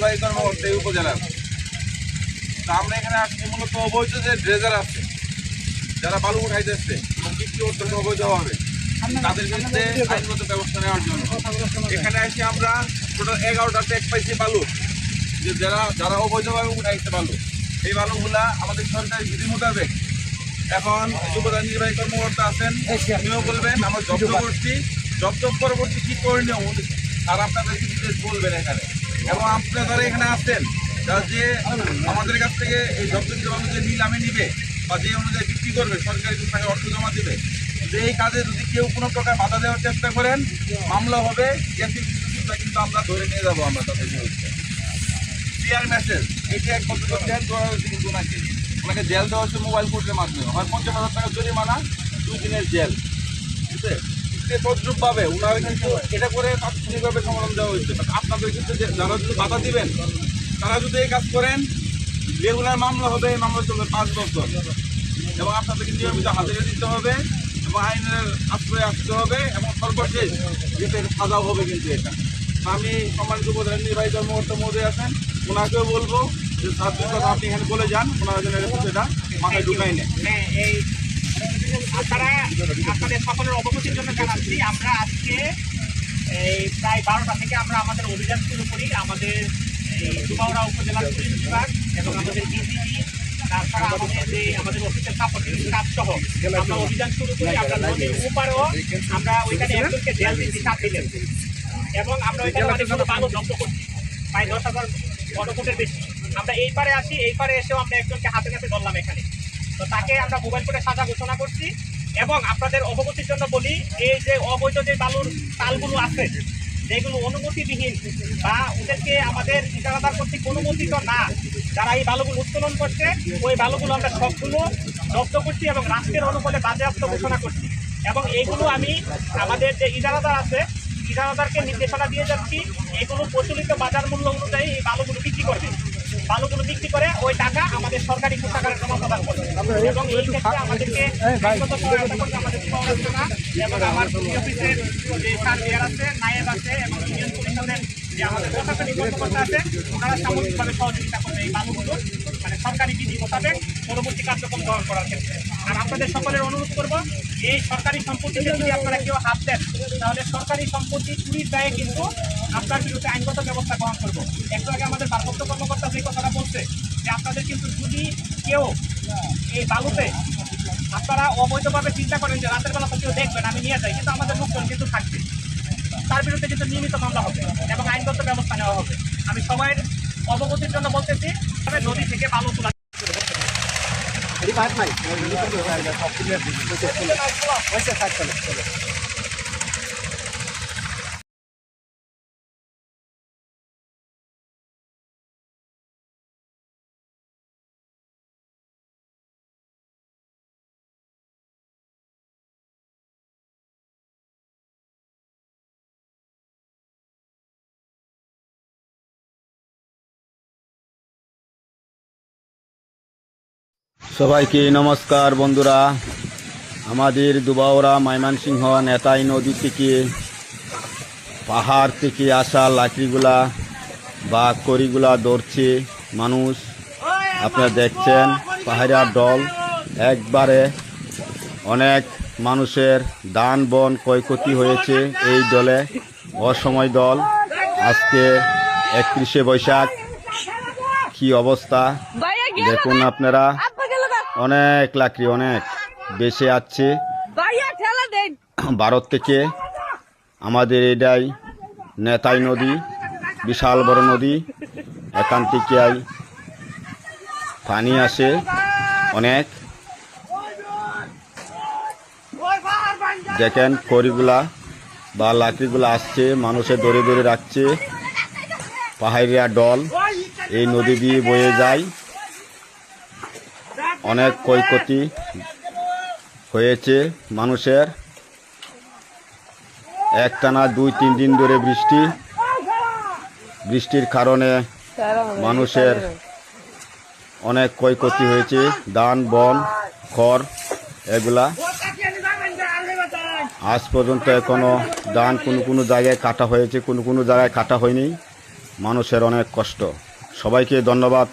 নির্বাহী কর্মকর্তা এই উপজেলার। তা আমরা এখানে আসছি মূলত অবৈধ যে ড্রেজার আছে, যারা বালু উঠাইতেছে এবং বিক্রি করতেছে অবৈধভাবে, তাদের বিরুদ্ধে আইনগত ব্যবস্থা নেওয়ার জন্য এখানে এসে আমরা টোটাল 11টা ট্যাগ পাইছি বালু, যে যারা অবৈধভাবে উঠাইছে বালু, এই বালুগুলা আমাদের সরকারি বিধি মোতাবেক এখন উপজেলা নির্বাহী কর্মকর্তা আছেন, উনিও বলবেন। আমরা জব্দ করছি, জব্দ পরবর্তী কী করণীয় আর আপনাদেরকে ডিটেলস বলবেন এখানে। এবং আপনারা যারা এখানে আসছেন, যারা যে আমাদের কাছ থেকে এই জব্দকৃত বালু যে নিলামে নিবে বা যে অনুযায়ী বিক্রি করবে, সরকারি টাকা অর্থ জমা দেবে, যে এই কাজে যদি কেউ কোনো প্রকার বাধা দেওয়ার চেষ্টা করেন, মামলা হবে, কিন্তু আমরা ধরে নিয়ে যাবো আমরা তাদের বিরুদ্ধে। ক্লিয়ার মেসেজ, এটি এক বছর জেল দেওয়া হয়েছে, কিন্তু ওনাকে জেল দেওয়া হচ্ছে মোবাইল কোর্টের মাধ্যমে, হয় 50,000 টাকা জরিমানা, 2 দিনের জেল। ঠিক আছে, তদ্রুপভাবে ওনারা কিন্তু এটা করে তাৎক্ষণিকভাবে সমাধান দেওয়া হয়েছে। আপনাদের কিন্তু যারা যদি বাধা দিবেন, তারা যদি এই কাজ করেন, রেগুলার মামলা হবে, এই মামলা চলবে 5 বছর, এবং আপনাদেরকে নিয়মিত হাজিরা দিতে হবে এবং আইনের আশ্রয়ে আসতে হবে, এবং সর্বশেষ যেটা সাজাও হবে। কিন্তু এটা আমি সম্মানিত উপজেলা নির্বাহী কর্মকর্তা মহোদয় আছেন, ওনাকেও বলবো যে সার্বিক কথা আপনি এখানে বলে যান, ওনারা যেন এটা মাথায় ঢুকাই নেয়। আপনাদের সকলের অবগতির জন্য জানাচ্ছি, আমরা আজকে এই প্রায় 12টা থেকে আমরা আমাদের অভিযান শুরু করি। আমাদের ডুমাউড়া উপজেলার পুলিশ বিভাগ এবং আমাদের বিজিবি, তাছাড়া আমাদের অফিসের সাপোর্টিং স্টাফ সহ আমরা অভিযান শুরু করি। আমরা নদীর ওপারেও আমরা ওইখানে একজনকে জেল দিচ্ছি 7 দিনের, এবং আমরা ওইখানে অনেকগুলো বালু জব্দ করছি, প্রায় 10,000 ঘনফুটের বেশি। আমরা এই পারে আসি, এই পারে এসেও আমরা একজনকে হাতে নাতে ধরলাম এখানে, তো তাকে আমরা মোবাইল করে সাজা ঘোষণা করছি। এবং আপনাদের অবগতির জন্য বলি, এই যে অবৈধ যে বালুর তালগুলো আছে, যেগুলো অনুমতিবিহীন বা ওদেরকে আমাদের ঠিকাদার কর্তৃক অনুমোদিত না, যারা এই বালুগুলো উত্তোলন করছে, ওই বালুগুলো আমরা সবগুলো জব্দ করছি এবং রাষ্ট্রের অনুকূলে বাজেয়াপ্ত ঘোষণা করছি। এবং এইগুলো আমি আমাদের যে ইজারাদার আছে, ইজারাদারকে নির্দেশনা দিয়ে যাচ্ছি, এগুলো প্রচলিত বাজার মূল্য অনুযায়ী এই বালুগুলো বিক্রি করবে। বালুগুলো বিক্রি করে ওই টাকা আমাদের সরকারি কোষাগারে জমা প্রদান করবে। এবং এই ক্ষেত্রে আমাদেরকে আইনগত সহায়তা করবে আমাদের পৌরসভা এবং আমার অফিসের যে সার্ভেয়ার আছে, নায়েব আছে, এবং ইউনিয়ন পরিষদের যে আমাদের প্রশাসনিক কর্মকর্তা আছে, ওনারা সামগ্রিকভাবে সহযোগিতা করবে এই বালুগুলো মানে সরকারি বিধি মোতাবেক পরবর্তী কার্যক্রম গ্রহণ করার ক্ষেত্রে। আর আপনাদের সকলের অনুরোধ করবো, এই সরকারি সম্পত্তিতে যদি আপনারা কেউ হাত দেন, তাহলে সরকারি সম্পত্তি চুরির দায়ে কিন্তু আপনার বিরুদ্ধে আইনগত ব্যবস্থা গ্রহণ করবো। একটু আগে আমাদের ভারপ্রাপ্ত কর্মকর্তা যে কথাটা বলছে, যে আপনাদের কিন্তু যদি কেউ এই বালুতে আপনারা অবৈধভাবে চিন্তা করেন যে রাতের বেলা তো কেউ দেখবেন আমি নিয়ে যাই, কিন্তু আমাদের লোকজন কিন্তু থাকবে, তার বিরুদ্ধে কিন্তু নিয়মিত মামলা হবে এবং আইনগত ব্যবস্থা নেওয়া হবে। আমি সবাই অবগতির জন্য বলতেছি, নদী থেকে বালু তোলা সবাইকে নমস্কার বন্ধুরা। আমাদের দুবাউড়া ময়মনসিংহ নেতাই নদী থেকে পাহাড় থেকে আসা লাকড়িগুলা বা কড়িগুলা ধরছে মানুষ। আপনারা দেখছেন পাহাড়িয়া দল, একবারে অনেক মানুষের দান বন ক্ষয়ক্ষতি হয়েছে এই দলে। অসময় দল, আজকে 31শে বৈশাখ কি অবস্থা দেখুন আপনারা। অনেক লাকড়ি অনেক বেশি আসছে ভারত থেকে। আমাদের এটাই নেতাই নদী, বিশাল বড় নদী। এখান থেকে পানি আসে অনেক। দেখেন খড়িগুলা বা লাকড়িগুলা আসছে, মানুষের দড়ি দড়ি রাখছে। পাহাড়িয়া দল এই নদী দিয়ে বয়ে যায়। অনেক ক্ষয়ক্ষতি হয়েছে মানুষের। একটানা 2-3 দিন ধরে বৃষ্টির কারণে মানুষের অনেক ক্ষয়ক্ষতি হয়েছে। ধান বন খড় এগুলা আজ পর্যন্ত এখনো ধান কোনো জায়গায় কাটা হয়েছে, কোনো জায়গায় কাটা হয়নি। মানুষের অনেক কষ্ট। সবাইকে ধন্যবাদ।